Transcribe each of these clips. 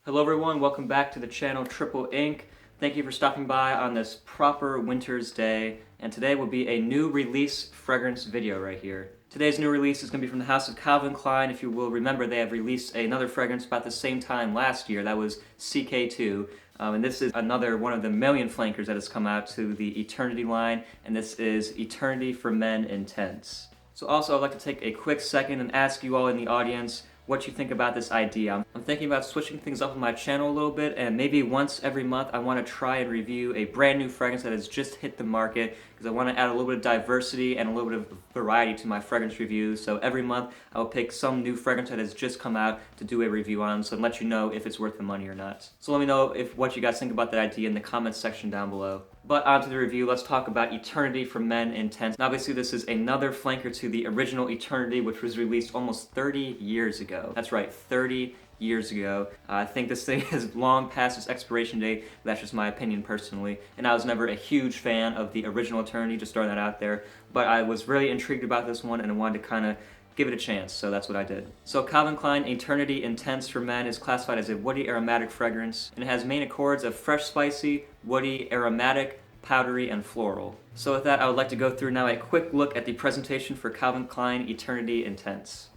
Hello everyone, welcome back to the channel Tripleinc. Thank you for stopping by on this proper winter's day, and today will be a new release fragrance video right here. Today's new release is going to be from the house of Calvin Klein. If you will remember, they have released another fragrance about the same time last year. That was CK2. And this is another one of the million flankers that has come out to the Eternity line, and this is Eternity for Men Intense. So also I'd like to take a quick second and ask you all in the audience what you think about this idea. I'm thinking about switching things up on my channel a little bit, and maybe once every month I want to try and review a brand new fragrance that has just hit the market, because I want to add a little bit of diversity and a little bit of variety to my fragrance reviews. So every month I will pick some new fragrance that has just come out to do a review on, so let you know if it's worth the money or not. So let me know what you guys think about that idea in the comments section down below. But on to the review, let's talk about Eternity for Men Intense. And obviously this is another flanker to the original Eternity, which was released almost 30 years ago. That's right, 30 years ago. I think this thing has long past its expiration date, but that's just my opinion personally. And I was never a huge fan of the original Eternity, just throwing that out there. But I was really intrigued about this one, and I wanted to kind of give it a chance, so that's what I did. So Calvin Klein Eternity Intense for Men is classified as a woody aromatic fragrance, and it has main accords of fresh spicy, woody, aromatic, powdery, and floral. So with that, I would like to go through now a quick look at the presentation for Calvin Klein Eternity Intense.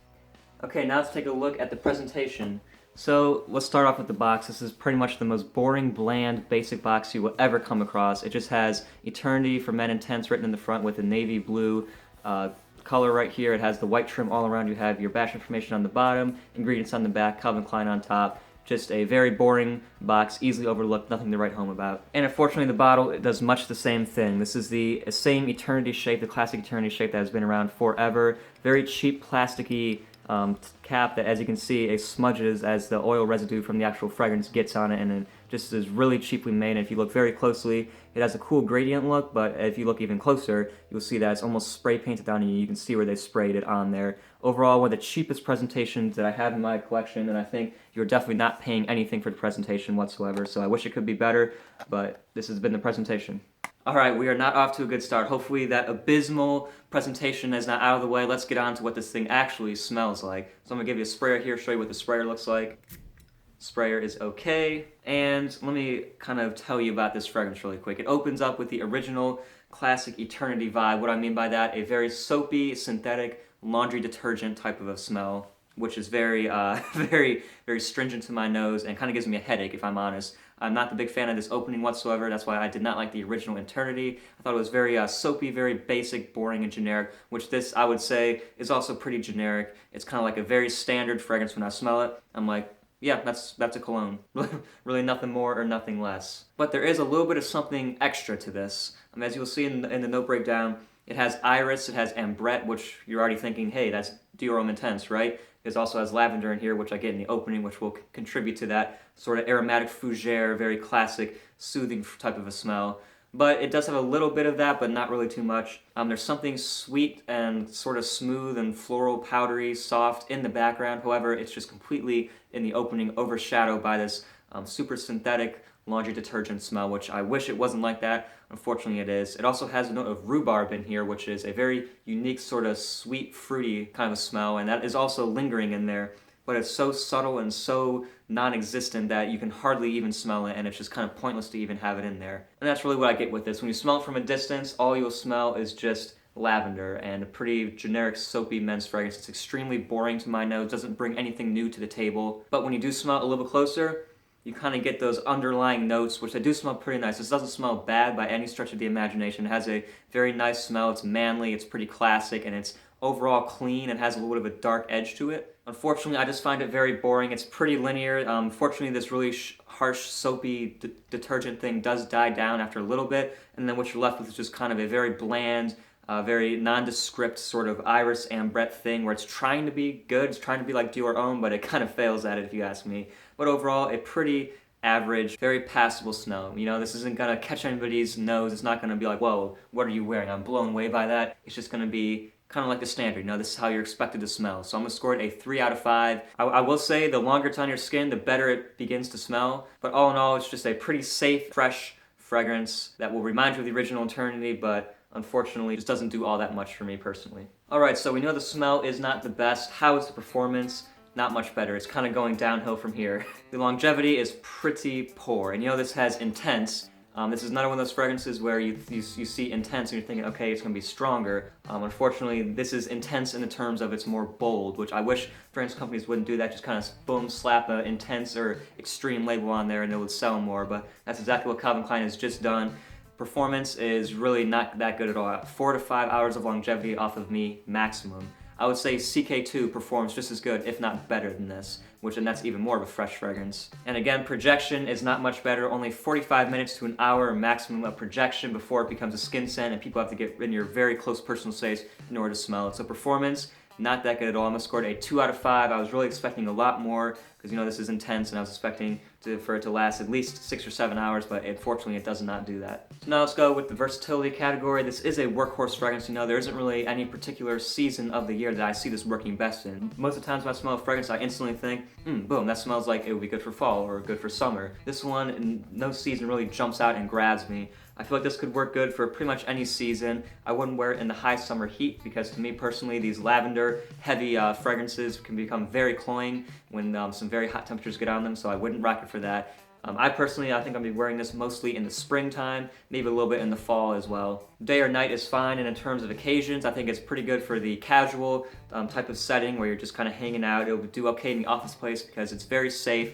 Okay, now let's take a look at the presentation. So let's start off with the box. This is pretty much the most boring, bland, basic box you will ever come across. It just has Eternity for Men Intense written in the front with a navy blue color right here. It has the white trim all around. You have your batch information on the bottom, ingredients on the back, Calvin Klein on top. Just a very boring box, easily overlooked, nothing to write home about. And unfortunately the bottle does much the same thing. This is the same Eternity shape, the classic Eternity shape that has been around forever. Very cheap plasticky cap that, as you can see, it smudges as the oil residue from the actual fragrance gets on it, and it just is really cheaply made. And if you look very closely, it has a cool gradient look, but if you look even closer, you'll see that it's almost spray painted on you. You can see where they sprayed it on there. Overall, one of the cheapest presentations that I have in my collection, and I think you're definitely not paying anything for the presentation whatsoever, so I wish it could be better, but this has been the presentation. Alright, we are not off to a good start. Hopefully that abysmal presentation is not out of the way. Let's get on to what this thing actually smells like. So I'm going to give you a sprayer here, show you what the sprayer looks like. Sprayer is okay, and let me kind of tell you about this fragrance really quick. It opens up with the original classic Eternity vibe. What I mean by that, a very soapy, synthetic, laundry detergent type of a smell, which is very, very stringent to my nose and kind of gives me a headache, if I'm honest. I'm not the big fan of this opening whatsoever. That's why I did not like the original Eternity. I thought it was very soapy, very basic, boring, and generic, which this, I would say, is also pretty generic. It's kind of like a very standard fragrance. When I smell it, I'm like, yeah, that's a cologne. Really nothing more or nothing less. But there is a little bit of something extra to this. As you'll see in the note breakdown, it has iris, it has ambrette, which you're already thinking, hey, that's Dior Homme Intense, right? It also has lavender in here, which I get in the opening, which will contribute to that sort of aromatic fougere, very classic, soothing type of a smell. But it does have a little bit of that, but not really too much. There's something sweet and sort of smooth and floral, powdery, soft in the background. However, it's just completely in the opening, overshadowed by this super synthetic laundry detergent smell, which I wish it wasn't like that. Unfortunately, it is. It also has a note of rhubarb in here, which is a very unique sort of sweet, fruity kind of smell, and that is also lingering in there. But it's so subtle and so non-existent that you can hardly even smell it, and it's just kind of pointless to even have it in there. And that's really what I get with this. When you smell it from a distance, all you'll smell is just lavender and a pretty generic soapy men's fragrance. It's extremely boring to my nose, doesn't bring anything new to the table. But when you do smell it a little bit closer, you kind of get those underlying notes, which they do smell pretty nice. This doesn't smell bad by any stretch of the imagination. It has a very nice smell. It's manly, it's pretty classic, and it's overall clean and has a little bit of a dark edge to it. Unfortunately, I just find it very boring. It's pretty linear. Fortunately, this really harsh, soapy detergent thing does die down after a little bit, and then what you're left with is just kind of a very bland, very nondescript sort of iris ambrette thing where it's trying to be good, it's trying to be like Dior Homme, but it kind of fails at it if you ask me. But overall, a pretty average, very passable smell. You know, this isn't gonna catch anybody's nose. It's not gonna be like, whoa, what are you wearing? I'm blown away by that. It's just gonna be kind of like the standard. You know, this is how you're expected to smell. So I'm gonna score it a 3 out of 5. I will say the longer it's on your skin, the better it begins to smell. But all in all, it's just a pretty safe, fresh fragrance that will remind you of the original Eternity, but unfortunately just doesn't do all that much for me personally. Alright, so we know the smell is not the best. How is the performance? not much better. It's kind of going downhill from here. The longevity is pretty poor, and you know this has intense. This is another one of those fragrances where you see intense and you're thinking, okay, it's going to be stronger. Unfortunately, this is intense in the terms of it's more bold, which I wish fragrance companies wouldn't do that. Just kind of boom, slap an intense or extreme label on there and it would sell more, but that's exactly what Calvin Klein has just done. Performance is really not that good at all. 4 to 5 hours of longevity off of me, maximum. I would say CK2 performs just as good, if not better than this, and that's even more of a fresh fragrance. And again, projection is not much better, only 45 minutes to an hour maximum of projection before it becomes a skin scent and people have to get in your very close personal space in order to smell it. So performance, not that good at all. I'm gonna score it a 2 out of 5. I was really expecting a lot more because you know this is intense and I was expecting for it to last at least 6 or 7 hours, but unfortunately it does not do that. So now let's go with the versatility category. This is a workhorse fragrance. You know, there isn't really any particular season of the year that I see this working best in. Most of the times when I smell a fragrance, I instantly think, boom, that smells like it would be good for fall or good for summer. This one, no season really jumps out and grabs me. I feel like this could work good for pretty much any season. I wouldn't wear it in the high summer heat because to me personally, these lavender heavy fragrances can become very cloying when some very hot temperatures get on them, so I wouldn't rock it for that. I think I'm gonna be wearing this mostly in the springtime, maybe a little bit in the fall as well. Day or night is fine, and in terms of occasions, I think it's pretty good for the casual type of setting where you're just kind of hanging out. It'll do okay in the office place because it's very safe.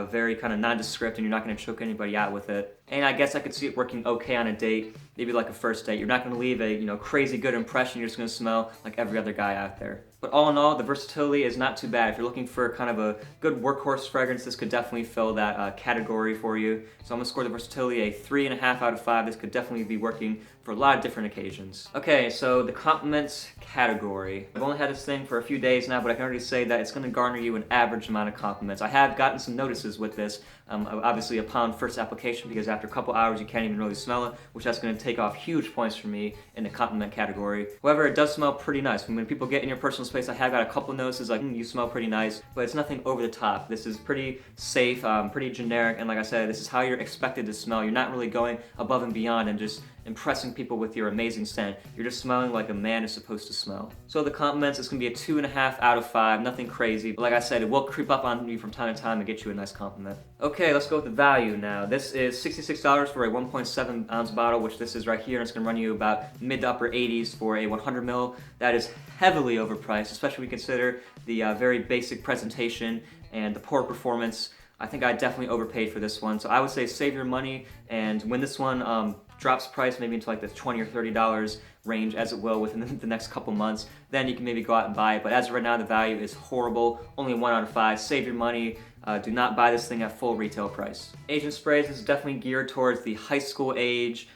Very kind of nondescript and you're not going to choke anybody out with it. And I guess I could see it working okay on a date, maybe like a first date. You're not going to leave a crazy good impression, you're just going to smell like every other guy out there. But all in all, the versatility is not too bad. If you're looking for kind of a good workhorse fragrance, this could definitely fill that category for you. So I'm going to score the versatility a 3.5 out of 5. This could definitely be working for a lot of different occasions. Okay, so the compliments category. I've only had this thing for a few days now, but I can already say that it's going to garner you an average amount of compliments. I have gotten some notices with this, obviously upon first application, because after a couple hours you can't even really smell it, which that's going to take off huge points for me in the compliment category. However, it does smell pretty nice. When people get in your personal space, I have got a couple notices like, you smell pretty nice, but it's nothing over the top. This is pretty safe, pretty generic, and like I said, this is how you're expected to smell. You're not really going above and beyond and just impressing people with your amazing scent. You're just smelling like a man is supposed to smell. So the compliments, it's gonna be a 2.5 out of 5, nothing crazy, but like I said, it will creep up on you from time to time and get you a nice compliment. Okay, let's go with the value now. This is $66 for a 1.7 ounce bottle, which this is right here, and it's gonna run you about mid to upper 80s for a 100 ml. That is heavily overpriced, especially when you consider the very basic presentation and the poor performance. I think I definitely overpaid for this one, so I would say save your money, and when this one drops price maybe into like the $20 or $30 range, as it will within the next couple months, then you can maybe go out and buy it. But as of right now, the value is horrible, only 1 out of 5. Save your money. Do not buy this thing at full retail price. Asian sprays, this is definitely geared towards the high school age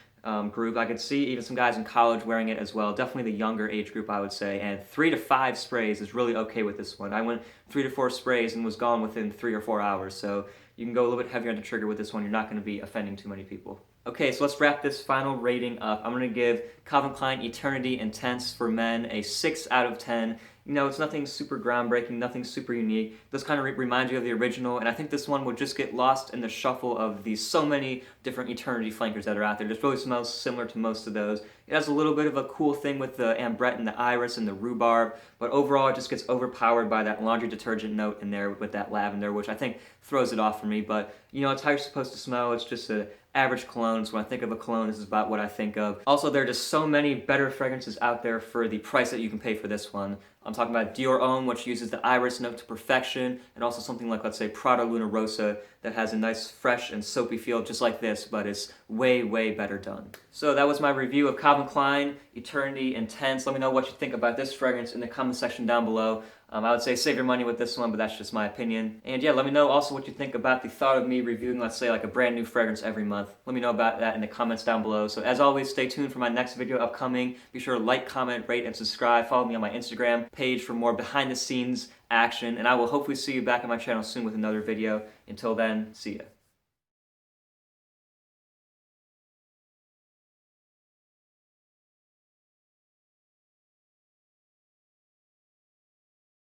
group. I could see even some guys in college wearing it as well. Definitely the younger age group, I would say. And 3 to 5 sprays is really okay with this one. I went 3 to 4 sprays and was gone within 3 or 4 hours. So you can go a little bit heavier on the trigger with this one. You're not going to be offending too many people. Okay, so let's wrap this final rating up. I'm going to give Calvin Klein Eternity Intense for Men a 6 out of 10. You know, it's nothing super groundbreaking, nothing super unique. It does kind of remind you of the original, and I think this one would just get lost in the shuffle of these so many different Eternity flankers that are out there. It just really smells similar to most of those. It has a little bit of a cool thing with the ambrette and the iris and the rhubarb, but overall it just gets overpowered by that laundry detergent note in there with that lavender, which I think throws it off for me. But, you know, it's how you're supposed to smell. It's just a average cologne, so when I think of a cologne, this is about what I think of. Also, there are just so many better fragrances out there for the price that you can pay for this one. I'm talking about Dior Homme, which uses the iris note to perfection, and also something like, let's say, Prada Luna Rosa, that has a nice, fresh, and soapy feel just like this, but it's way, way better done. So that was my review of Calvin Klein Eternity Intense. Let me know what you think about this fragrance in the comment section down below. I would say save your money with this one, but that's just my opinion. And yeah, let me know also what you think about the thought of me reviewing, let's say, like a brand new fragrance every month. Let me know about that in the comments down below. So as always, stay tuned for my next video upcoming. Be sure to like, comment, rate, and subscribe. Follow me on my Instagram page for more behind the scenes action. And I will hopefully see you back on my channel soon with another video. Until then, see ya.